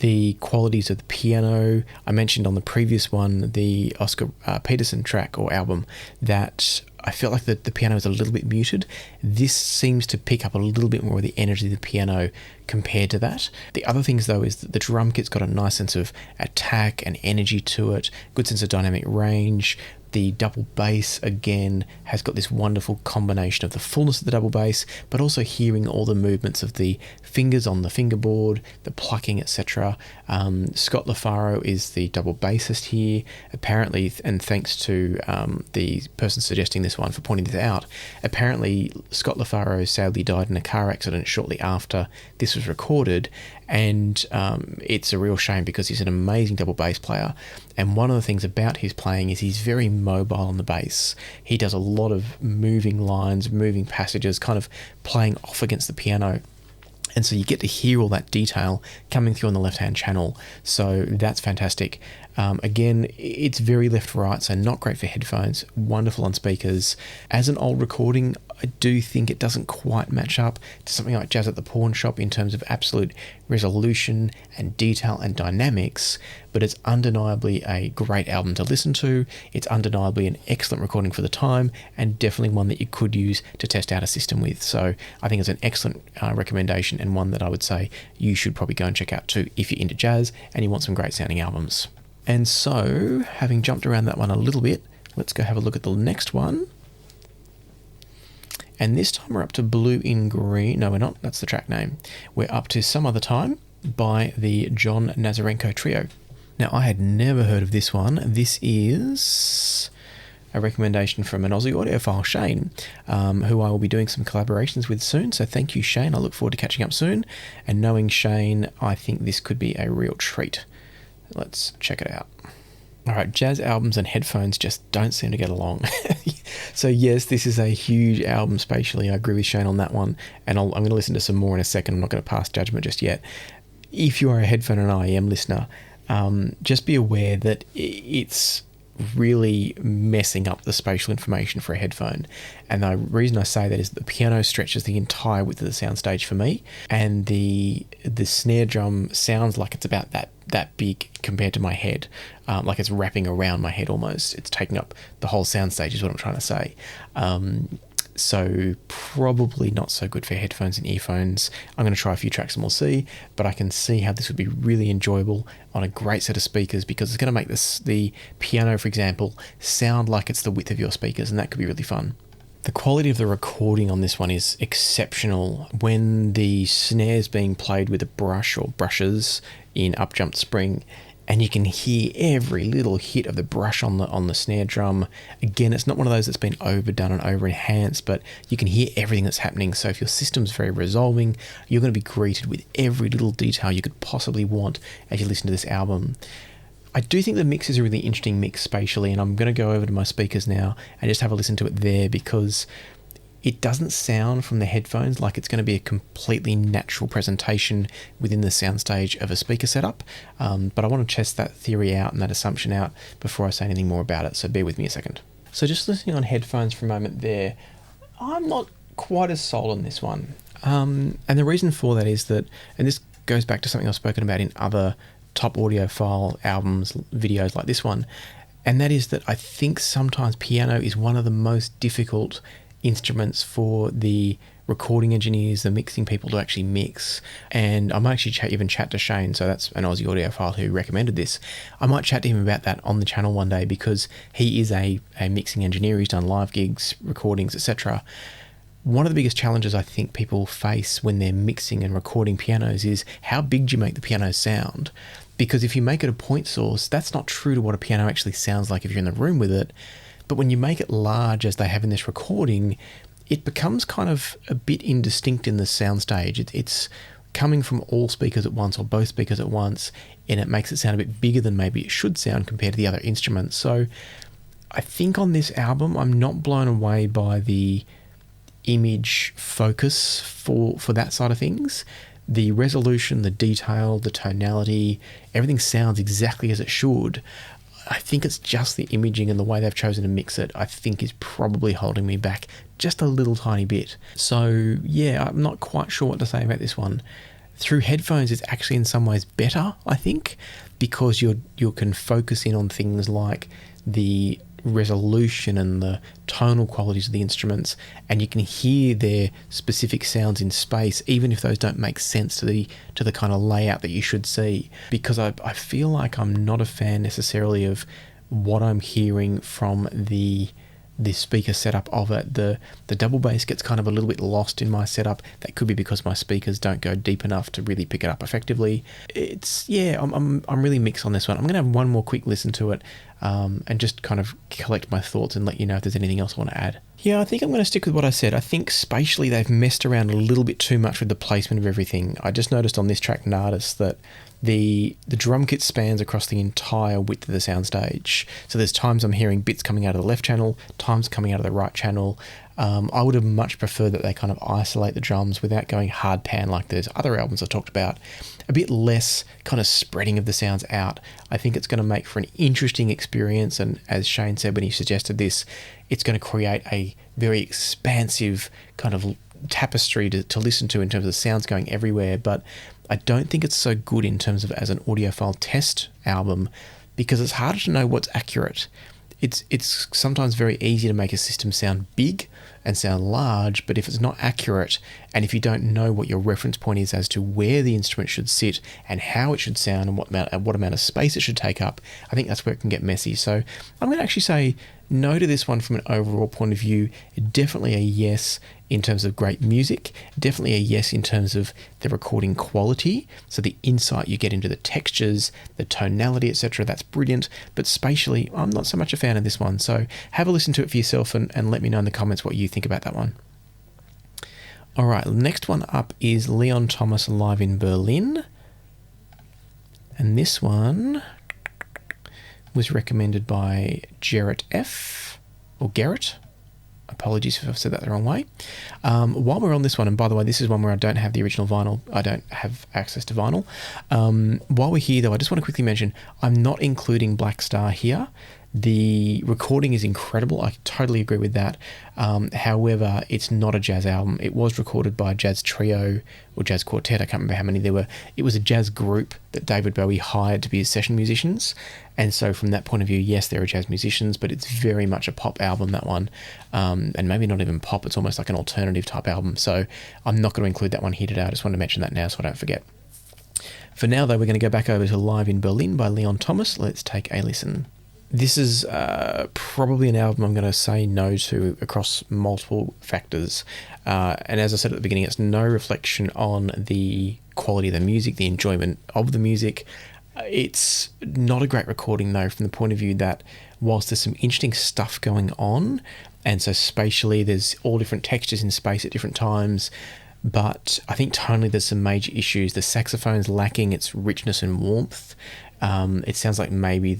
S1: The qualities of the piano. I mentioned on the previous one, the Oscar Peterson track or album, that I felt like the piano is a little bit muted. This seems to pick up a little bit more of the energy of the piano compared to that. The other things though is that the drum kit's got a nice sense of attack and energy to it, good sense of dynamic range. The double bass, again, has got this wonderful combination of the fullness of the double bass, but also hearing all the movements of the fingers on the fingerboard, the plucking, etc. Scott LaFaro is the double bassist here. Apparently, and thanks to the person suggesting this one for pointing this out, apparently Scott LaFaro sadly died in a car accident shortly after this was recorded, and it's a real shame because he's an amazing double bass player. And one of the things about his playing is he's very mobile on the bass. He does a lot of moving lines, moving passages, kind of playing off against the piano. And so you get to hear all that detail coming through on the left-hand channel. So that's fantastic. Again, it's very left-right, so not great for headphones, wonderful on speakers. As an old recording, I do think it doesn't quite match up to something like Jazz at the Pawnshop in terms of absolute resolution and detail and dynamics, but it's undeniably a great album to listen to. It's undeniably an excellent recording for the time, and definitely one that you could use to test out a system with. So I think it's an excellent recommendation, and one that I would say you should probably go and check out too if you're into jazz and you want some great sounding albums. And so, having jumped around that one a little bit, let's go have a look at the next one. And this time we're up to Blue in Green. No, we're not. That's the track name. We're up to Some Other Time by the John Nazarenko Trio. Now, I had never heard of this one. This is a recommendation from an Aussie audiophile, Shane, who I will be doing some collaborations with soon. So thank you, Shane. I look forward to catching up soon. And knowing Shane, I think this could be a real treat. Let's check it out. All right, jazz albums and headphones just don't seem to get along. So yes, this is a huge album spatially. I agree with Shane on that one, and I'm going to listen to some more in a second. I'm not going to pass judgment just yet. If you are a headphone and IEM listener, just be aware that it's really messing up the spatial information for a headphone. And the reason I say that is the piano stretches the entire width of the soundstage for me, and the snare drum sounds like it's about that big compared to my head, like it's wrapping around my head almost. It's taking up the whole soundstage is what I'm trying to say. So probably not so good for headphones and earphones. I'm going to try a few tracks and we'll see, but I can see how this would be really enjoyable on a great set of speakers, because it's going to make the piano, for example, sound like it's the width of your speakers, and that could be really fun. The quality of the recording on this one is exceptional. When the snare's being played with a brush or brushes in Up Jumped Spring, and you can hear every little hit of the brush on the snare drum. Again, it's not one of those that's been overdone and over enhanced, but you can hear everything that's happening. So if your system's very resolving, you're going to be greeted with every little detail you could possibly want as you listen to this album. I do think the mix is a really interesting mix spatially, and I'm going to go over to my speakers now and just have a listen to it there, because it doesn't sound from the headphones like it's going to be a completely natural presentation within the soundstage of a speaker setup. But I want to test that theory out and that assumption out before I say anything more about it, so bear with me a second. So just listening on headphones for a moment there, I'm not quite as sold on this one. And the reason for that is that, and this goes back to something I've spoken about in other top audiophile albums, videos like this one, and that is that I think sometimes piano is one of the most difficult instruments for the recording engineers, the mixing people to actually mix. And I might actually even chat to Shane, so that's an Aussie audiophile who recommended this. I might chat to him about that on the channel one day, because he is a mixing engineer. He's done live gigs, recordings, etc. One of the biggest challenges I think people face when they're mixing and recording pianos is how big do you make the piano sound? Because if you make it a point source, that's not true to what a piano actually sounds like if you're in the room with it. But when you make it large, as they have in this recording, it becomes kind of a bit indistinct in the soundstage. It's coming from all speakers at once, or both speakers at once, and it makes it sound a bit bigger than maybe it should sound compared to the other instruments. So I think on this album, I'm not blown away by the image focus for that side of things. The resolution, the detail, the tonality, everything sounds exactly as it should. I think it's just the imaging and the way they've chosen to mix it, I think, is probably holding me back just a little tiny bit. So yeah, I'm not quite sure what to say about this one. Through headphones, it's actually in some ways better, I think, because you can focus in on things like the resolution and the tonal qualities of the instruments, and you can hear their specific sounds in space, even if those don't make sense to the kind of layout that you should see. Because I feel like I'm not a fan necessarily of what I'm hearing from the speaker setup of it. The double bass gets kind of a little bit lost in my setup. That could be because my speakers don't go deep enough to really pick it up effectively. I'm really mixed on this one. I'm gonna have one more quick listen to it, and just kind of collect my thoughts and let you know if there's anything else I want to add. Yeah, I think I'm going to stick with what I said. I think spatially they've messed around a little bit too much with the placement of everything. I just noticed on this track Nardis that the drum kit spans across the entire width of the soundstage. So there's times I'm hearing bits coming out of the left channel, times coming out of the right channel. I would have much preferred that they kind of isolate the drums without going hard pan like those other albums I talked about. A bit less kind of spreading of the sounds out. I think it's going to make for an interesting experience, and as Shane said when he suggested this, it's going to create a very expansive kind of tapestry to listen to in terms of the sounds going everywhere. But I don't think it's so good in terms of as an audiophile test album, because it's harder to know what's accurate. It's sometimes very easy to make a system sound big and sound large, but if it's not accurate, and if you don't know what your reference point is as to where the instrument should sit and how it should sound and what amount of space it should take up, I think that's where it can get messy. So I'm going to actually say no to this one from an overall point of view. Definitely a yes in terms of great music, definitely a yes in terms of the recording quality, so the insight you get into the textures, the tonality, etc., that's brilliant. But spatially, I'm not so much a fan of this one, so have a listen to it for yourself and let me know in the comments what you think about that one. Alright, next one up is Leon Thomas live in Berlin, and this one was recommended by Gerrit F, or Gerrit. Apologies if I've said that the wrong way. While we're on this one, and by the way, this is one where I don't have the original vinyl. I don't have access to vinyl. While we're here, though, I just want to quickly mention I'm not including Black Star here. The recording is incredible. I totally agree with that. However, it's not a jazz album. It was recorded by a jazz trio or jazz quartet. I can't remember how many there were. It was a jazz group that David Bowie hired to be his session musicians. And so from that point of view, yes, there are jazz musicians, but it's very much a pop album, that one. And maybe not even pop. It's almost like an alternative type album. So I'm not going to include that one here today. I just wanted to mention that now so I don't forget. For now, though, we're going to go back over to Live in Berlin by Leon Thomas. Let's take a listen. This is probably an album I'm going to say no to across multiple factors. And as I said at the beginning, it's no reflection on the quality of the music, the enjoyment of the music. It's not a great recording, though, from the point of view that whilst there's some interesting stuff going on, and so spatially there's all different textures in space at different times, but I think tonally there's some major issues. The saxophone's lacking its richness and warmth. It sounds like maybe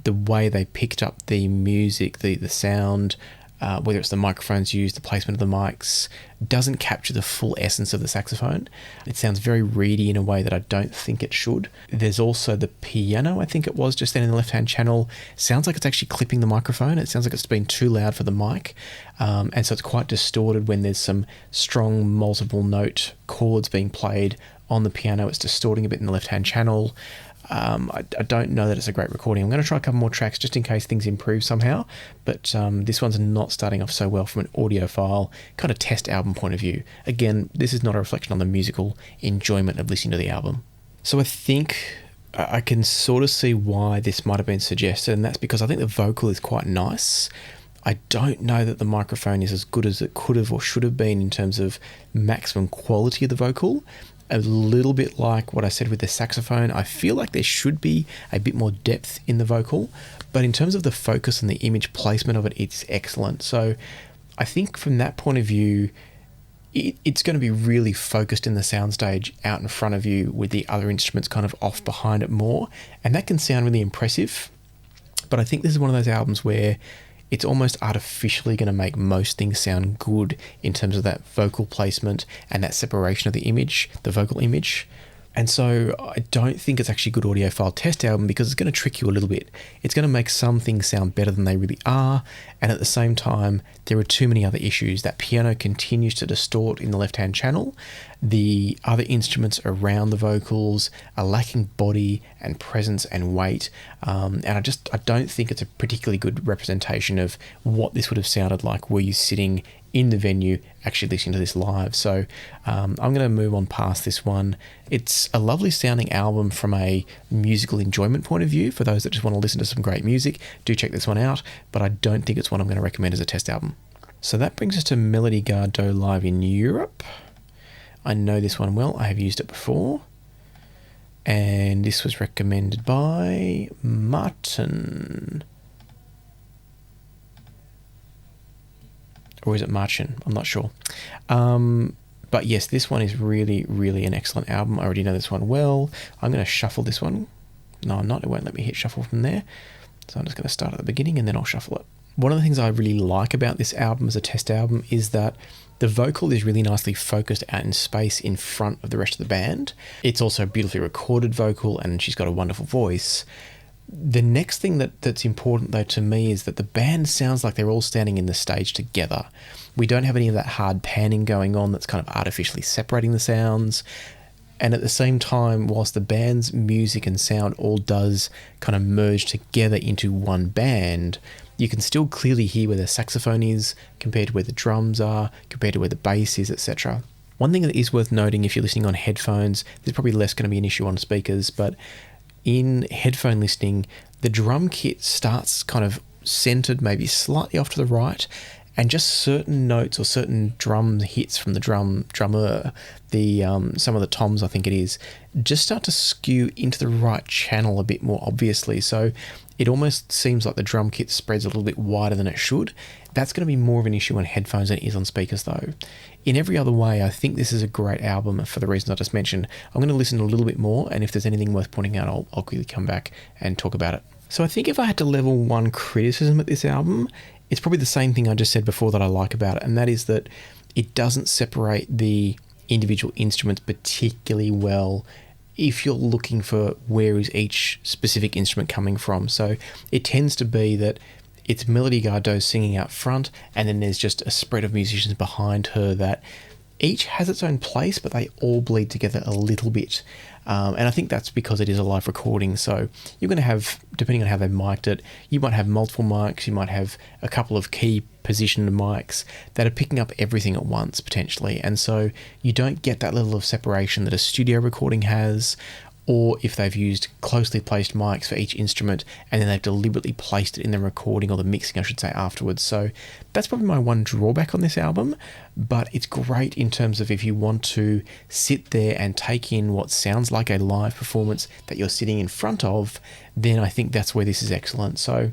S1: the way they picked up the music, the sound, whether it's the microphones used, the placement of the mics, doesn't capture the full essence of the saxophone. It sounds very reedy in a way that I don't think it should. There's also the piano, I think it was, just then in the left-hand channel. Sounds like it's actually clipping the microphone. It sounds like it's been too loud for the mic. And so it's quite distorted when there's some strong multiple note chords being played on the piano. It's distorting a bit in the left-hand channel. I don't know that it's a great recording. I'm going to try a couple more tracks just in case things improve somehow, but this one's not starting off so well from an audiophile kind of test album point of view. Again, this is not a reflection on the musical enjoyment of listening to the album. So I think I can sort of see why this might have been suggested, and that's because I think the vocal is quite nice. I don't know that the microphone is as good as it could have or should have been in terms of maximum quality of the vocal. A little bit like what I said with the saxophone, I feel like there should be a bit more depth in the vocal, but in terms of the focus and the image placement of it, it's excellent. So I think from that point of view, it's going to be really focused in the soundstage out in front of you with the other instruments kind of off behind it more, and that can sound really impressive. But I think this is one of those albums where it's almost artificially going to make most things sound good in terms of that vocal placement and that separation of the image, the vocal image. And so I don't think it's actually a good audiophile test album because it's going to trick you a little bit. It's going to make some things sound better than they really are, and at the same time, there are too many other issues. That piano continues to distort in the left-hand channel. The other instruments around the vocals are lacking body and presence and weight, and I don't think it's a particularly good representation of what this would have sounded like were you sitting in the venue actually listening to this live. So I'm going to move on past this one. It's a lovely sounding album from a musical enjoyment point of view. For those that just want to listen to some great music, do check this one out, but I don't think it's one I'm going to recommend as a test album. So that brings us to Melody Gardot live in Europe. I know this one well. I have used it before. And this was recommended by Martin. Or is it Martin? I'm not sure. But yes, this one is really, really an excellent album. I already know this one well. I'm going to shuffle this one. No, I'm not. It won't let me hit shuffle from there. So I'm just going to start at the beginning and then I'll shuffle it. One of the things I really like about this album as a test album is that the vocal is really nicely focused out in space in front of the rest of the band. It's also a beautifully recorded vocal and she's got a wonderful voice. The next thing that's important though to me is that the band sounds like they're all standing in the stage together. We don't have any of that hard panning going on that's kind of artificially separating the sounds. And at the same time, whilst the band's music and sound all does kind of merge together into one band, you can still clearly hear where the saxophone is compared to where the drums are, compared to where the bass is, etc. One thing that is worth noting if you're listening on headphones, there's probably less going to be an issue on speakers, but in headphone listening, the drum kit starts kind of centered, maybe slightly off to the right, and just certain notes or certain drum hits from the drummer, some of the toms I think it is, just start to skew into the right channel a bit more obviously. So it almost seems like the drum kit spreads a little bit wider than it should. That's going to be more of an issue on headphones than it is on speakers though. In every other way, I think this is a great album for the reasons I just mentioned. I'm going to listen a little bit more, and if there's anything worth pointing out, I'll quickly come back and talk about it. So I think if I had to level one criticism at this album, it's probably the same thing I just said before that I like about it, and that is that it doesn't separate the individual instruments particularly well if you're looking for where is each specific instrument coming from. So it tends to be that it's Melody Gardot singing out front, and then there's just a spread of musicians behind her that each has its own place, but they all bleed together a little bit. And I think that's because it is a live recording. So you're going to have, depending on how they've mic'd it, you might have multiple mics, you might have a couple of key positioned mics that are picking up everything at once potentially. And so you don't get that level of separation that a studio recording has, or if they've used closely placed mics for each instrument and then they've deliberately placed it in the recording or the mixing, I should say, afterwards. So that's probably my one drawback on this album, but it's great in terms of if you want to sit there and take in what sounds like a live performance that you're sitting in front of, then I think that's where this is excellent. So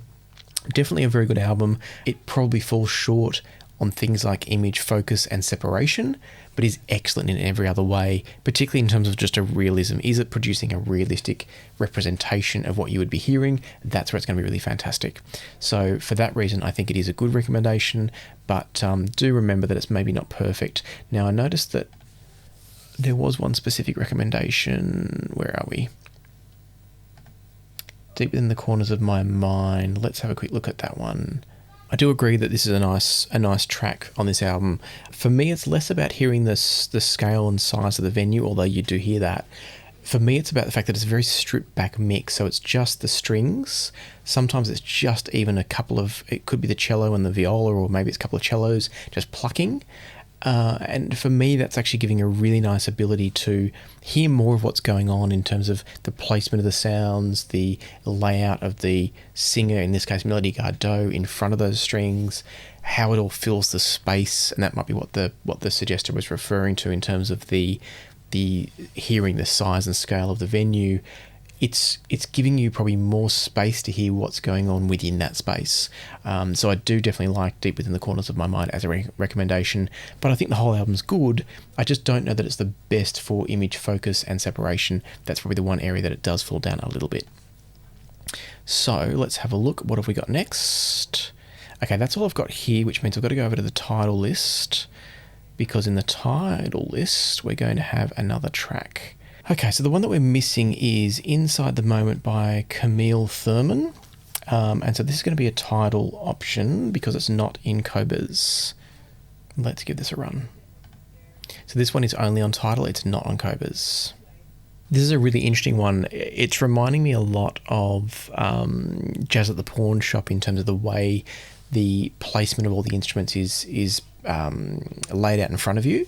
S1: definitely a very good album. It probably falls short on things like image, focus and separation, but is excellent in every other way, particularly in terms of just a realism. Is it producing a realistic representation of what you would be hearing? That's where it's going to be really fantastic. So for that reason, I think it is a good recommendation, but do remember that it's maybe not perfect. Now I noticed that there was one specific recommendation. Where are we? Deep within the corners of my mind. Let's have a quick look at that one. I do agree that this is a nice track on this album. For me, it's less about hearing the scale and size of the venue, although you do hear that. For me, it's about the fact that it's a very stripped back mix, so it's just the strings. Sometimes it's just even a couple of, it could be the cello and the viola, or maybe it's a couple of cellos just plucking. And for me, that's actually giving a really nice ability to hear more of what's going on in terms of the placement of the sounds, the layout of the singer, in this case Melody Gardot, in front of those strings, how it all fills the space, and that might be what the suggester was referring to in terms of the hearing the size and scale of the venue. It's giving you probably more space to hear what's going on within that space. So I do definitely like Deep Within the Corners of My Mind as a recommendation, but I think the whole album's good. I just don't know that it's the best for image focus and separation. That's probably the one area that it does fall down a little bit. So let's have a look. What have we got next? Okay, that's all I've got here, which means I've got to go over to the title list, because in the title list, we're going to have another track. Okay, so the one that we're missing is Inside the Moment by Camille Thurman. And so this is going to be a tidal option because it's not in Cobas. Let's give this a run. So this one is only on Tidal, it's not on Cobas. This is a really interesting one. It's reminding me a lot of Jazz at the Pawnshop in terms of the way the placement of all the instruments is laid out in front of you.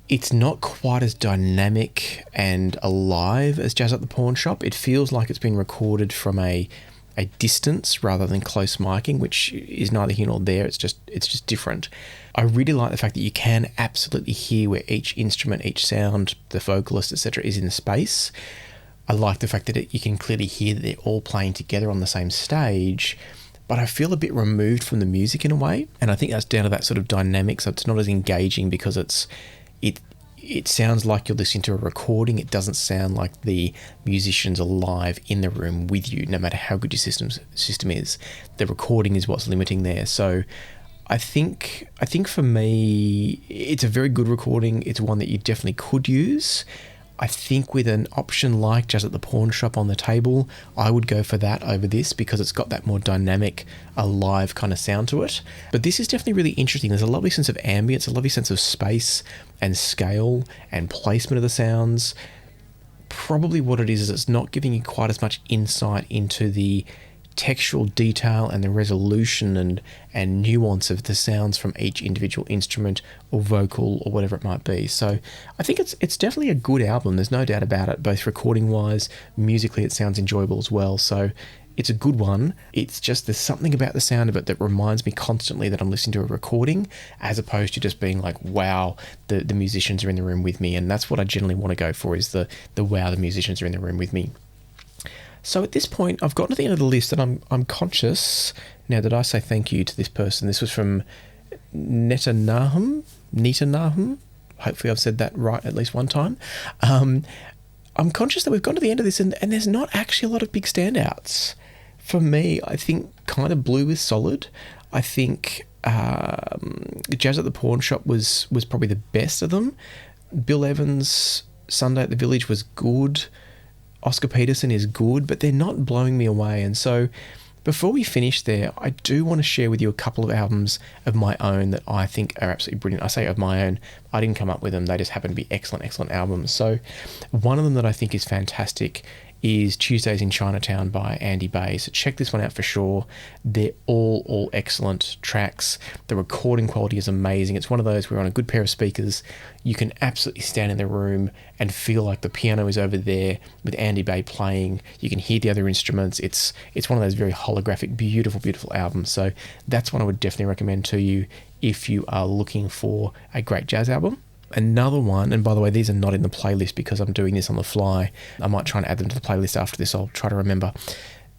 S1: It's not quite as dynamic and alive as Jazz at the Pawnshop. It feels like it's been recorded from a distance rather than close miking, which is neither here nor there. It's just different. I really like the fact that you can absolutely hear where each instrument, each sound, the vocalist, etc., is in space. I like the fact that you can clearly hear that they're all playing together on the same stage, but I feel a bit removed from the music in a way, and I think that's down to that sort of dynamic, so it's not as engaging because it sounds like you're listening to a recording. It doesn't sound like the musicians are live in the room with you, no matter how good your system is. The recording is what's limiting there. So I think for me, it's a very good recording. It's one that you definitely could use. I think with an option like Jazz at the Pawnshop on the table, I would go for that over this because it's got that more dynamic, alive kind of sound to it. But this is definitely really interesting. There's a lovely sense of ambience, a lovely sense of space and scale and placement of the sounds. Probably what it is it's not giving you quite as much insight into the textual detail and the resolution and nuance of the sounds from each individual instrument or vocal or whatever it might be. So I think it's definitely a good album. There's no doubt about it, both recording wise, musically it sounds enjoyable as well. So it's a good one. It's just there's something about the sound of it that reminds me constantly that I'm listening to a recording as opposed to just being like, wow, the musicians are in the room with me. And that's what I generally want to go for, is the wow, the musicians are in the room with me. So at this point, I've gotten to the end of the list, and I'm conscious now that I say thank you to this person. This was from Nita Nahum. Hopefully I've said that right at least one time. I'm conscious that we've gone to the end of this, and there's not actually a lot of big standouts. For me, I think kind of Blue is solid. I think Jazz at the Pawnshop was probably the best of them. Bill Evans' Sunday at the Village was good. Oscar Peterson is good, but they're not blowing me away. And so before we finish there, I do want to share with you a couple of albums of my own that I think are absolutely brilliant. I say of my own, I didn't come up with them. They just happen to be excellent albums. So one of them that I think is fantastic is Tuesdays in Chinatown by Andy Bay. So check this one out for sure. They're all excellent tracks. The recording quality is amazing. It's one of those where on a good pair of speakers, you can absolutely stand in the room and feel like the piano is over there with Andy Bay playing. You can hear the other instruments. It's one of those very holographic, beautiful albums. So that's one I would definitely recommend to you if you are looking for a great jazz album. Another one, and by the way, these are not in the playlist because I'm doing this on the fly. I might try and add them to the playlist after this. I'll try to remember.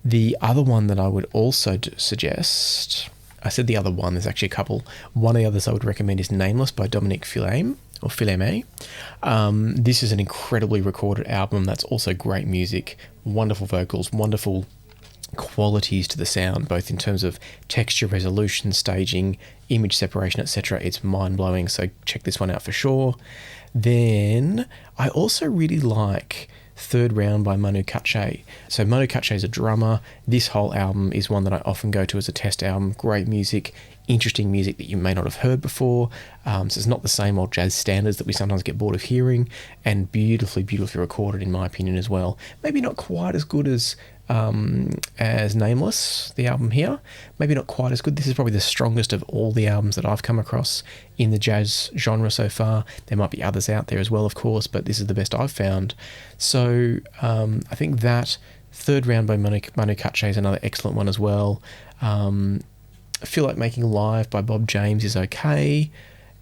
S1: The other one that I would also suggest, I said the other one, there's actually a couple. One of the others I would recommend is Nameless by Dominique Fillame. This is an incredibly recorded album that's also great music, wonderful vocals, wonderful qualities to the sound, both in terms of texture, resolution, staging, image separation, etc. It's mind-blowing, so check this one out for sure. Then I also really like Third Round by Manu Katché. So Manu Katché is a drummer. This whole album is one that I often go to as a test album. Great music, interesting music that you may not have heard before. So it's not the same old jazz standards that we sometimes get bored of hearing, and beautifully recorded in my opinion as well. Maybe not quite as good as Nameless, the album here. Maybe not quite as good. This is probably the strongest of all the albums that I've come across in the jazz genre so far. There might be others out there as well, of course, but this is the best I've found. So I think that Third Round by Manu Katché is another excellent one as well. I Feel Like Making Live by Bob James is okay.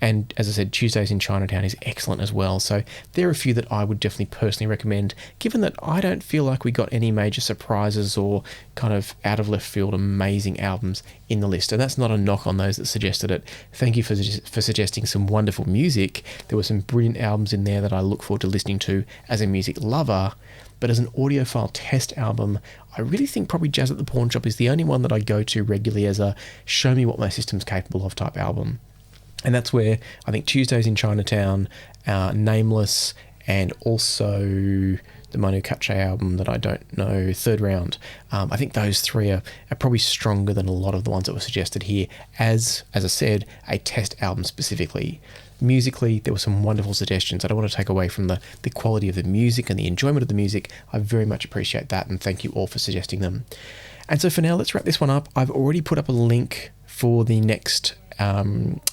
S1: And as I said, Tuesdays in Chinatown is excellent as well. So there are a few that I would definitely personally recommend, given that I don't feel like we got any major surprises or kind of out of left field amazing albums in the list. And that's not a knock on those that suggested it. Thank you for suggesting some wonderful music. There were some brilliant albums in there that I look forward to listening to as a music lover. But as an audiophile test album, I really think probably Jazz at the Pawnshop is the only one that I go to regularly as a show me what my system's capable of type album. And that's where I think Tuesdays in Chinatown, Nameless, and also the Manu Katché album that I don't know, Third Round. I think those three are probably stronger than a lot of the ones that were suggested here as I said, a test album specifically. Musically, there were some wonderful suggestions. I don't want to take away from the quality of the music and the enjoyment of the music. I very much appreciate that, and thank you all for suggesting them. And so for now, let's wrap this one up. I've already put up a link for the next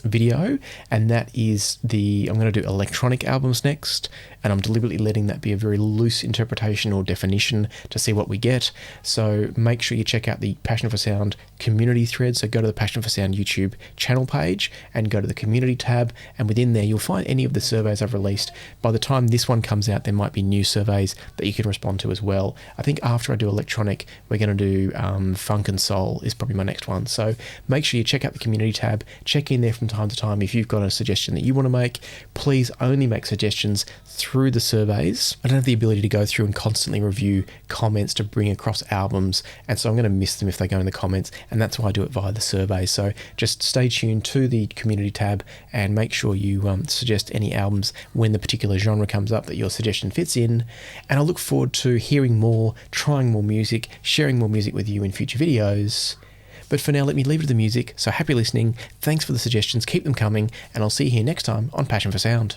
S1: video, and that is I'm going to do electronic albums next, and I'm deliberately letting that be a very loose interpretation or definition to see what we get. So make sure you check out the Passion for Sound community thread. So go to the Passion for Sound YouTube channel page and go to the community tab, and within there you'll find any of the surveys I've released. By the time this one comes out, there might be new surveys that you can respond to as well. I think after I do electronic, we're going to do funk and soul is probably my next one. So make sure you check out the community tab, check in there from time to time. If you've got a suggestion that you want to make, please only make suggestions through the surveys. I don't have the ability to go through and constantly review comments to bring across albums, and so I'm going to miss them if they go in the comments, and that's why I do it via the survey. So just stay tuned to the community tab and make sure you suggest any albums when the particular genre comes up that your suggestion fits in. And I look forward to hearing more, trying more music, sharing more music with you in future videos. But for now, let me leave it to the music. So happy listening, thanks for the suggestions, keep them coming, and I'll see you here next time on Passion for Sound.